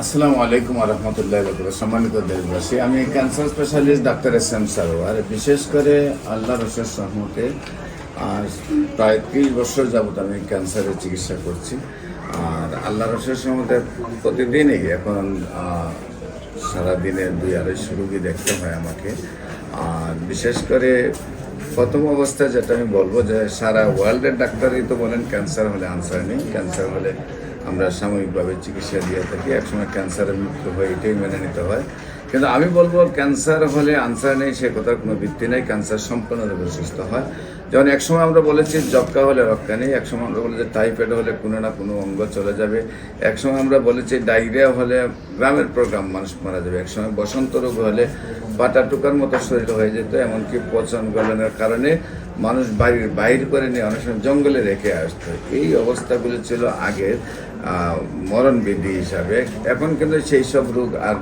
আসসালামু আলাইকুম রহমতুল্লাহ সম্মানিত দেশবাসী, আমি cancer specialist doctor SM Sarwar. বিশেষ করে আল্লাহ রসের রহমতে আর প্রায় 30 বছর যাবত আমি ক্যান্সারের চিকিৎসা করছি। আর আল্লাহ রসের রহমতে প্রতিদিনই এখন সারাদিনে 200-250 রুগী দেখতে হয় আমাকে। আর বিশেষ করে প্রথম অবস্থায় যেটা আমি বলবো যে সারা ওয়ার্ল্ডের ডাক্তারই তো বলেন ক্যান্সার হলে আনসার নেই, ক্যান্সার হলে আমরা সাময়িকভাবে চিকিৎসা দিয়ে থাকি, একসময় ক্যান্সারের মৃত্যু হয়, এটাই মেনে নিতে হয়। কিন্তু আমি বলবো ক্যান্সার হলে আনসার নেই সে কথার কোনো ভিত্তি নেই, ক্যান্সার সম্পূর্ণরূপে সুস্থ হয়। যেমন একসময় আমরা বলেছি যক্কা হলে রক্ষা নেই, একসময় আমরা বলেছি টাইফয়েড হলে কোনো না কোনো অঙ্গ চলে যাবে, একসময় আমরা বলেছি ডায়রিয়া হলে গ্রামের প্রোগ্রাম মানুষ মারা যাবে, একসময় বসন্ত রোগ হলে পাটা টুকার মতো শরীর হয়ে যেত, এমনকি পচন গলনের কারণে মানুষ বাইর করে নিয়ে অনেক সময় জঙ্গলে রেখে আসতো। এই অবস্থাগুলো ছিল আগের মরণবিধি হিসাবে। এখন কিন্তু সেই সব রোগ আর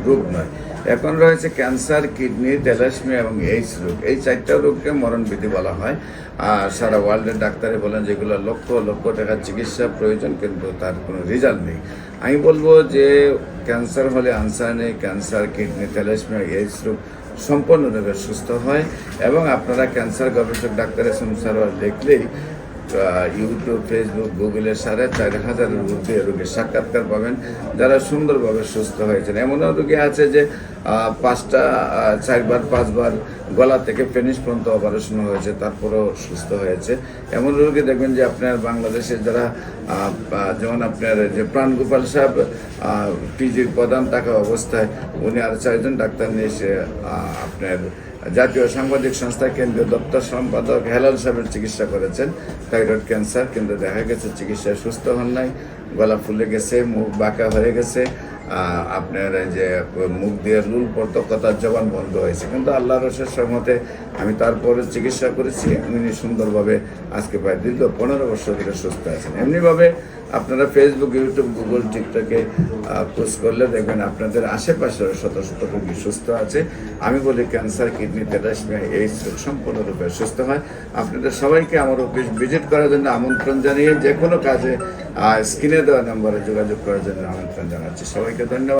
রোগ নয়, এখন রয়েছে ক্যান্সার, কিডনি, থ্যালাসেমিয়া এবং এইডস রোগ। এই 4টা রোগকে মরণবিধি বলা হয়। আর সারা ওয়ার্ল্ডের ডাক্তারে বলেন যেগুলো লক্ষ লক্ষ টাকার চিকিৎসা প্রয়োজন, কিন্তু তার কোনো রেজাল্ট নেই। আমি বলবো যে ক্যান্সার হলে আনসার নেই, ক্যান্সার, কিডনি, থ্যালাসেমিয়া, এইডস রোগ সম্পূর্ণরূপে সুস্থ হয়। এবং আপনারা ক্যান্সার গবেষক ডাক্তার SM সারোয়ার দেখলেই ইউটিউব, ফেসবুক, গুগলে 4,500-এর ঊর্ধ্বে রোগীর সাক্ষাৎকার পাবেন যারা সুন্দরভাবে সুস্থ হয়েছেন। এমনও রোগী আছে যে 4-5বার গলা থেকে পেনিস পর্যন্ত অপারেশন হয়েছে, তারপরেও সুস্থ হয়েছে। এমন রোগী দেখবেন যে আপনার বাংলাদেশে যারা যেমন আপনার যে প্রাণগোপাল সাহেব পিজির প্রধান থাকা অবস্থায় উনি আর 4জন ডাক্তার নিয়ে এসে আপনার জাতীয় সাংবাদিক সংস্থা কেন্দ্রীয় দপ্তর সম্পাদক হেলাল সাহেবের চিকিৎসা করেছেন থাইরয়েড ক্যান্সার, কিন্তু দেখা গেছে চিকিৎসায় সুস্থ হন নাই, গলা ফুলে গেছে, মুখ বাঁকা হয়ে গেছে, আপনার যে মুখ দিয়ে লুল পড়তো, কথার জবান বন্ধ হয়েছে। কিন্তু আল্লাহ রসের সহমতে আমি তারপরে চিকিৎসা করেছি, উনি সুন্দরভাবে আজকে প্রায় দীর্ঘ 15 বছর ধরে সুস্থ আছেন। এমনিভাবে আপনারা ফেসবুক, ইউটিউব, গুগল, টিকটকে পোস্ট করলে দেখবেন আপনাদের আশেপাশে শত শত রোগী সুস্থ আছে। আমি বলি ক্যান্সার, কিডনি, থ্যালাসেমিয়া, এইডস রোগ সম্পূর্ণরূপে সুস্থ হয়। আপনাদের সবাইকে আমার অফিস ভিজিট করার জন্য আমন্ত্রণ জানিয়ে যে কোনো কাজে স্ক্রিনে দেওয়া নম্বরে যোগাযোগ করার জন্য আমন্ত্রণ জানাচ্ছি। সবাইকে ধন্যবাদ।